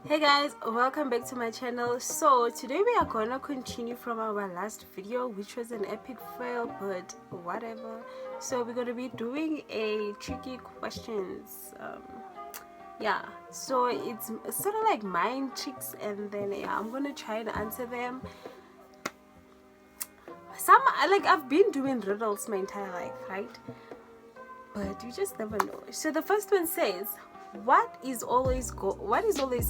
Hey guys, welcome back to my channel. So today we are gonna continue from our last video, which was an epic fail, but whatever. So we're gonna be doing a tricky questions. Yeah, so it's sort of like mind tricks, and then I'm gonna try and answer them. I've been doing riddles my entire life, right? But you just never know. So the first one says, what is always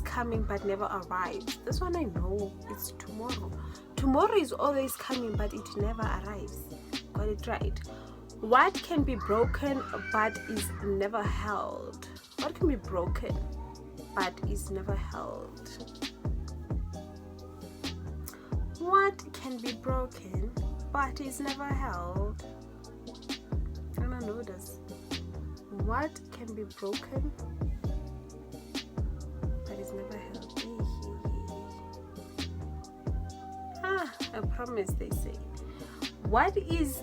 coming but never arrives? This one I know, it's tomorrow. Tomorrow is always coming but it never arrives. Got it right. What can be broken but is never held? What can be broken but is never held? What can be broken but is never held? I don't know this. What can be broken but is never held? I promise, they say. What is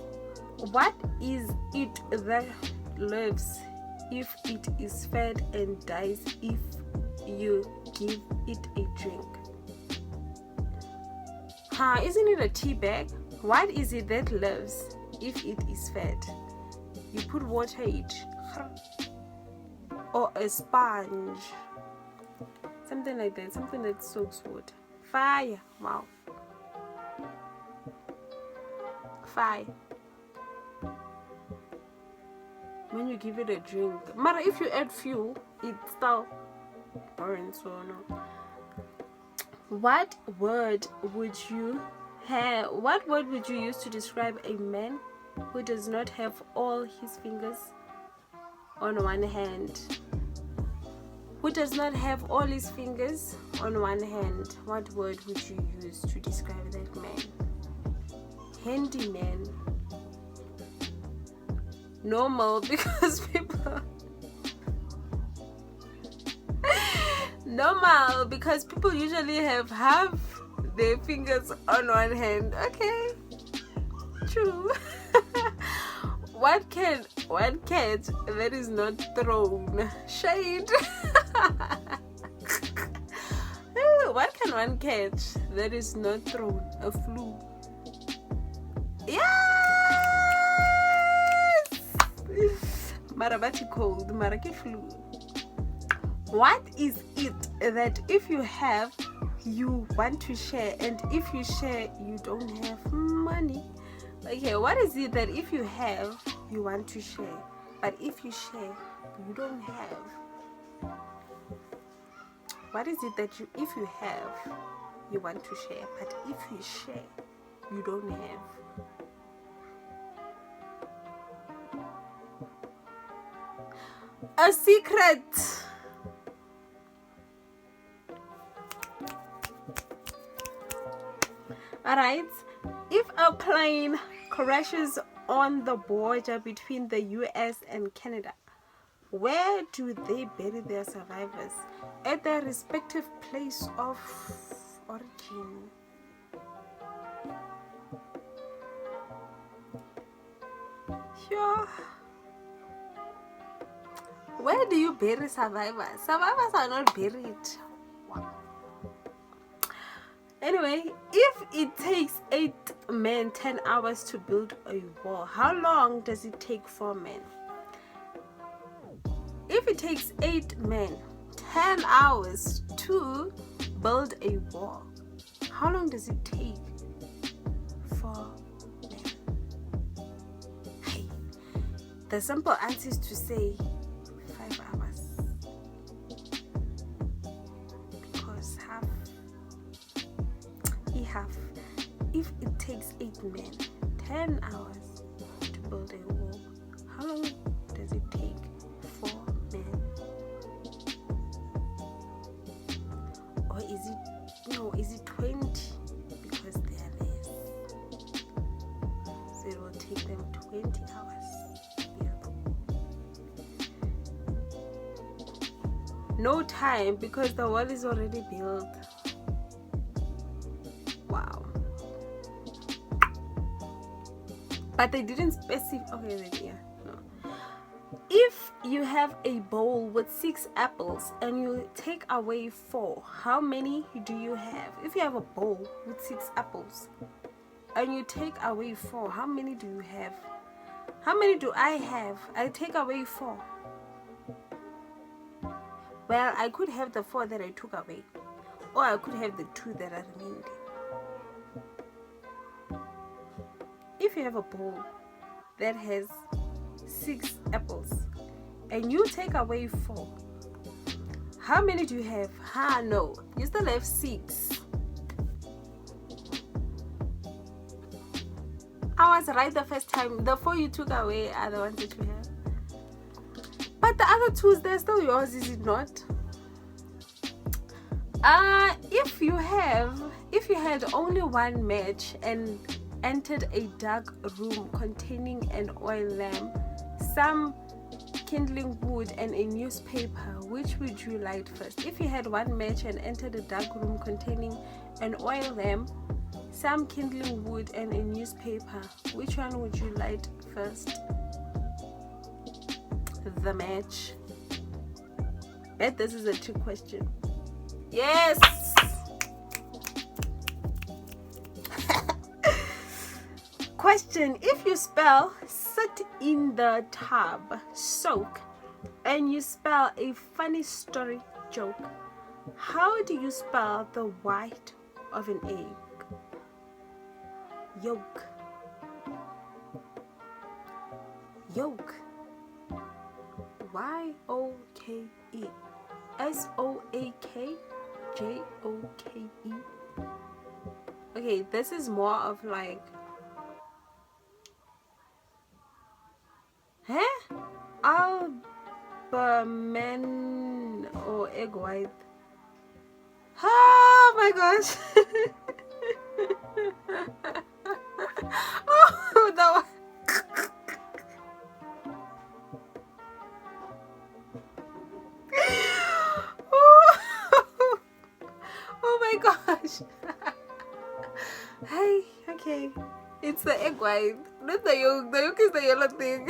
it that lives if it is fed and dies if you give it a drink? Isn't it a tea bag? What is it that lives if it is fed? You put water in it. Or a sponge. Something like that. Something that soaks water. Fire. Wow. Fire. When you give it a drink. Matter if you add fuel, it still burns or no. What word would you use to describe a man who does not have all his fingers on one hand? Who does not have all his fingers on one hand? What word would you use to describe that man? Handyman. Normal, because people normal, because people usually have half their fingers on one hand. Okay, true. What can one catch that is not thrown? Shade. What can one catch that is not thrown? A flu. Yes! Marabati cold, maraki flu. What is it that if you have, you want to share, and if you share, you don't have money? Okay, what is it that if you have, you want to share, but if you share, you don't have? What is it that if you have, you want to share, but if you share, you don't have? A secret. Alright, if a plane crashes on the border between the US and Canada, where do they bury their survivors? At their respective place of origin. Sure. Where do you bury survivors? Survivors are not buried. Wow. Anyway, if it takes 8 men 10 hours to build a wall, how long does it take 4 men? If it takes 8 men 10 hours to build a wall, how long does it take 4 men? Hey, the simple answer is to say 5 hours. Because half. If it takes 8 men 10 hours to build a wall, how long does it take 4 men? Or is it 20? Because they are less, so it will take them 20 hours to build. No time, because the wall is already built. Wow. But they didn't specify. Okay, then, yeah, no. If you have a bowl with 6 apples and you take away 4, how many do you have? If you have a bowl with 6 apples and you take away 4, how many do you have? How many do I have? I take away 4. Well, I could have the 4 that I took away, or I could have the 2 that are remained. If you have a bowl that has 6 apples and you take away 4, how many do you have? No, you still have 6. I was right the first time. The 4 you took away are the ones that you have. But the other 2s, they're still yours, is it not? If you had only one match and entered a dark room containing an oil lamp, some kindling wood, and a newspaper, which would you light first? If you had one match and entered a dark room containing an oil lamp, some kindling wood, and a newspaper, which one would you light first? The match. Bet this is a trick question. Yes. Question: if you spell sit in the tub, soak, and you spell a funny story joke, how do you spell the white of an egg? Yolk. Yolk. Y-O-K-E. S-O-A-K-J-O-K-E. Okay, this is more of like, albumen or egg white. Oh my gosh. Oh, that one. Oh my gosh. Hey, okay. It's the egg white, not the yolk. The yolk is the yellow thing.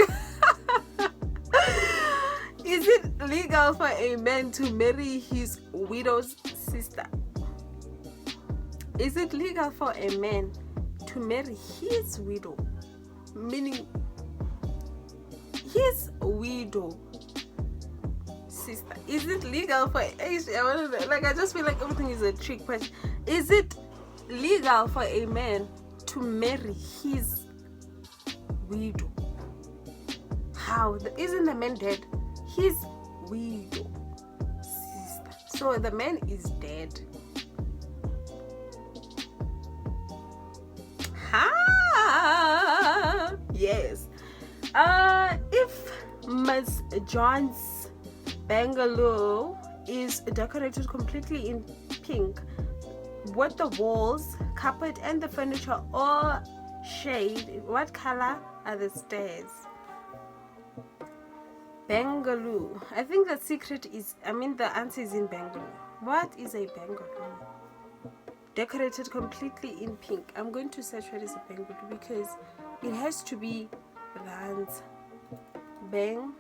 Is it legal for a man to marry his widow's sister? Is it legal for a man to marry his widow? Meaning his widow sister. Is it legal for I just feel like everything is a trick question. Is it legal for a man to marry his widow? How? Isn't the man dead? His widow sister. So the man is dead. Yes. If Miss John's bungalow is decorated completely in pink, with the walls, carpet, and the furniture all shade, what color are the stairs? Bungalow. I think the secret is, the answer is in bungalow. What is a bungalow? Decorated completely in pink. I'm going to search what is a bungalow because it has to be the answer. Bungalow.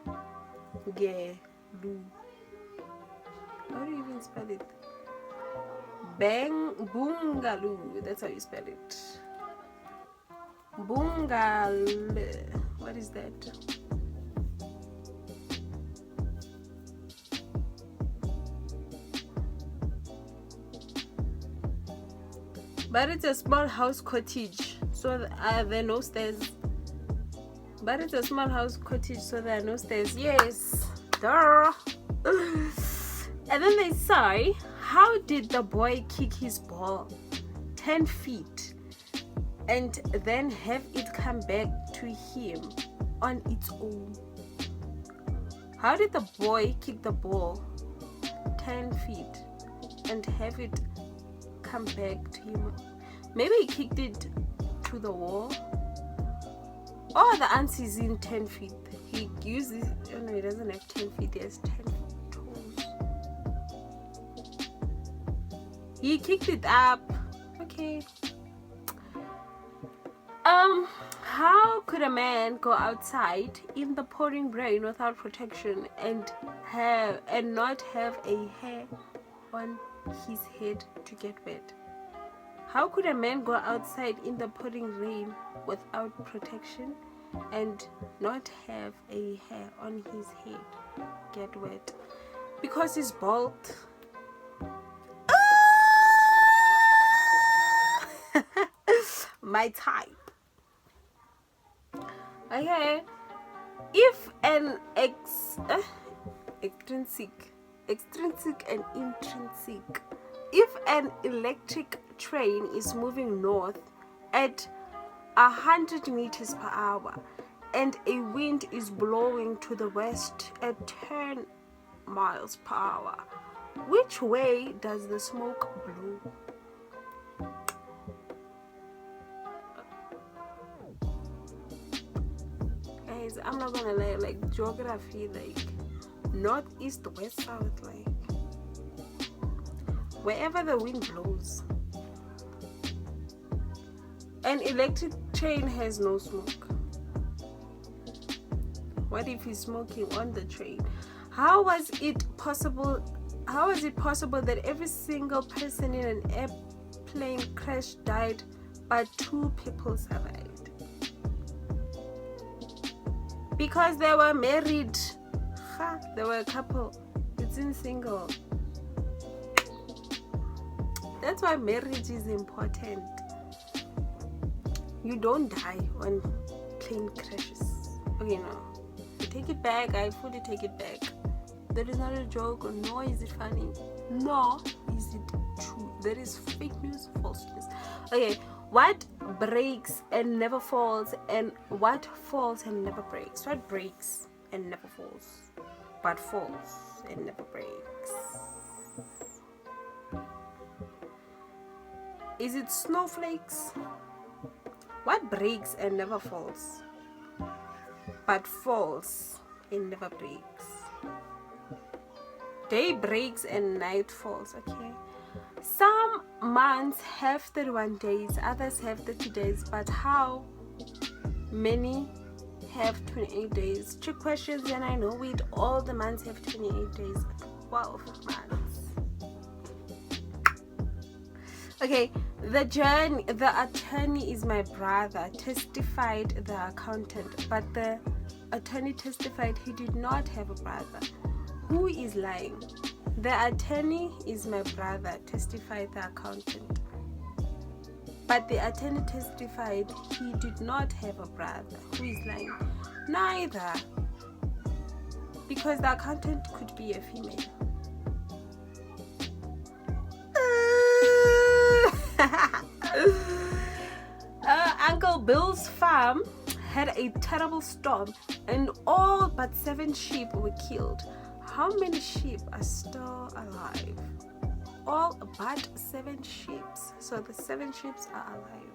How do you even spell it? Bungalow. That's how you spell it. Bungalow. What is that? But it's a small house cottage, so there are no stairs. But it's a small house cottage, so there are no stairs. Yes, duh. And then they say, how did the boy kick his ball 10 feet and then have it come back to him on its own? How did the boy kick the ball 10 feet and have it come back to him? Maybe he kicked it to the wall. Or the answer is in 10 feet. He uses, oh no, he doesn't have 10 feet, he has 10 toes. He kicked it up. Okay. How could a man go outside in the pouring rain without protection and not have a hair on his head to get wet? How could a man go outside in the pouring rain without protection and not have a hair on his head get wet? Because he's bald. My type. Okay, if an extrinsic and intrinsic, if an electric train is moving north at 100 meters per hour and a wind is blowing to the west at 10 miles per hour, which way does the smoke blow? I'm not gonna lie, like geography, like north, east, west, south, like wherever the wind blows. An electric train has no smoke. What if he's smoking on the train? How was it possible that every single person in an airplane crash died but 2 people survived? Because they were married. They were a couple. It's in single. That's why marriage is important. You don't die when plane crashes. Okay, no. I take it back. I fully take it back. That is not a joke, nor is it funny. Nor is it true. That is fake news, false news. Okay, what breaks and never falls, and what falls and never breaks? What breaks and never falls, but falls and never breaks? Is it snowflakes? What breaks and never falls, but falls and never breaks? Day breaks and night falls. Okay. Some months have 31 days, others have 30 days, but how many have 28 days? Trick questions, and I know it. All the months have 28 days. 12 months. Okay, the attorney is my brother, testified the accountant, but the attorney testified he did not have a brother. Who is lying? The attorney is my brother, testified the accountant. But the attorney testified he did not have a brother. Who is lying? Neither. Because the accountant could be a female. Uncle Bill's farm had a terrible storm and all but 7 sheep were killed. How many sheep are still alive? All but 7 sheep. So the 7 sheep are alive.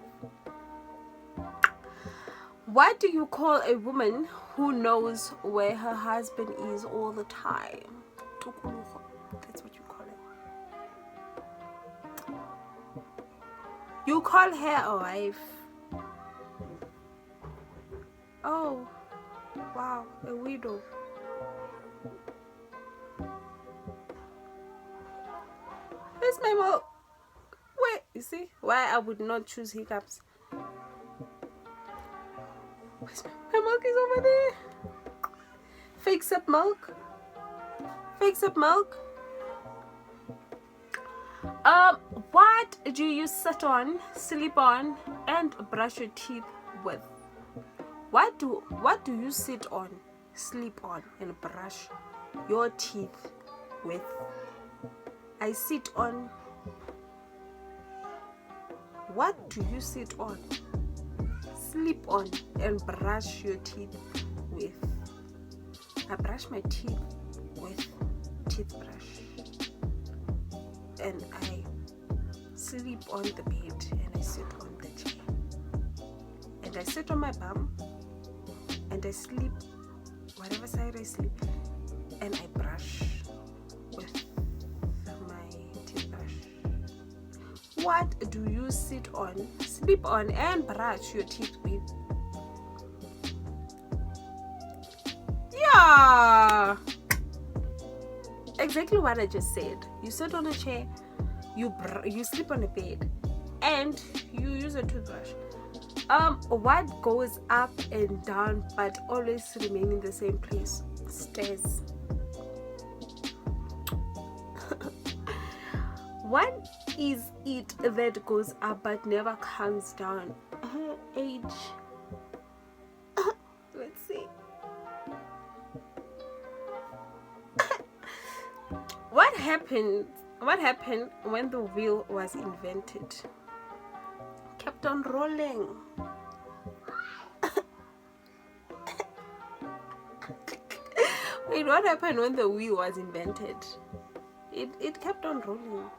What do you call a woman who knows where her husband is all the time? That's what you call it. You call her a wife. Oh, wow, a widow. Where's my milk? Wait, you see why I would not choose hiccups. Where's my milk is over there. Fix up milk. Fix up milk. What do you sit on, sleep on, and brush your teeth with? What do you sit on, sleep on, and brush your teeth with? I sit on. What do you sit on, sleep on, and brush your teeth with? I brush my teeth with toothbrush, and I sleep on the bed, and I sit on the chair, and I sit on my bum, and I sleep whatever side I sleep, and I brush with my toothbrush. What do you sit on, sleep on, and brush your teeth with? Ah, exactly what I just said. You sit on a chair, you sleep on a bed, and you use a toothbrush. What goes up and down but always remain in the same place? Stairs. What is it that goes up but never comes down? Age. Let's see. What happened when the wheel was invented? Kept on rolling. Wait, what happened when the wheel was invented? It kept on rolling.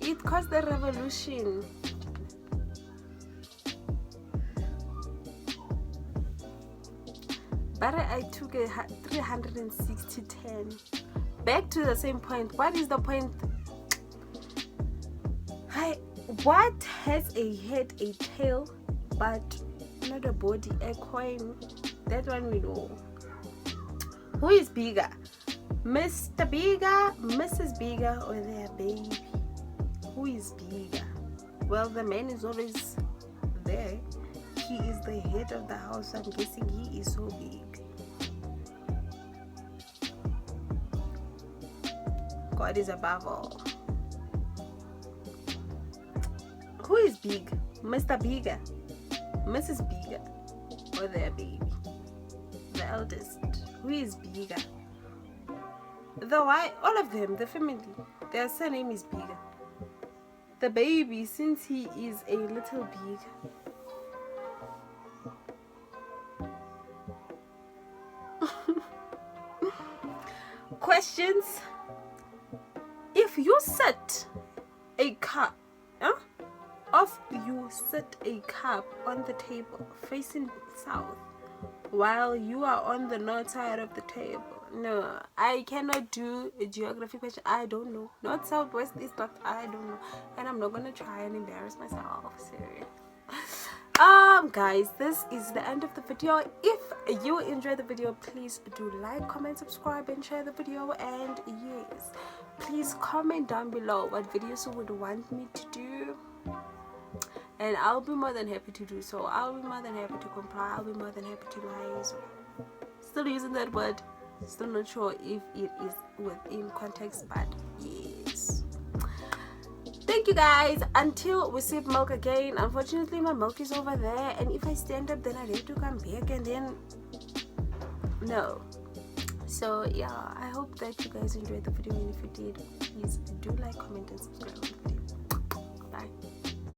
It caused the revolution. But I took a 360-10. Back to the same point. What is the point? What has a head, a tail, but not a body? A coin. That one we know. Who is bigger? Mr. Bigger, Mrs. Bigger, or their baby? Who is bigger? Well, the man is always there. He is the head of the house. I'm guessing he is so big. God is above all. Who is big? Mr. Bigger, Mrs. Bigger, or their baby? The eldest. Who is bigger? All of them, the family, their surname is bigger. The baby, since he is a little big. Questions. If you set a cup, on the table facing south while you are on the north side of the table. No, I cannot do a geography question. I don't know. North, south, west, east, west. I don't know, and I'm not gonna try and embarrass myself. Serious. Guys, this is the end of the video. If you enjoyed the video, please do like, comment, subscribe, and share the video. And yes, please comment down below what videos you would want me to do, and I'll be more than happy to do so. I'll be more than happy to comply. I'll be more than happy to liaise. Still using that word. Still not sure if it is within context, but yes. Thank you guys. Until we sip milk again. Unfortunately, my milk is over there, and if I stand up, then I need to come back, and then no. So yeah, I hope that you guys enjoyed the video, and if you did, please do like, comment, and subscribe.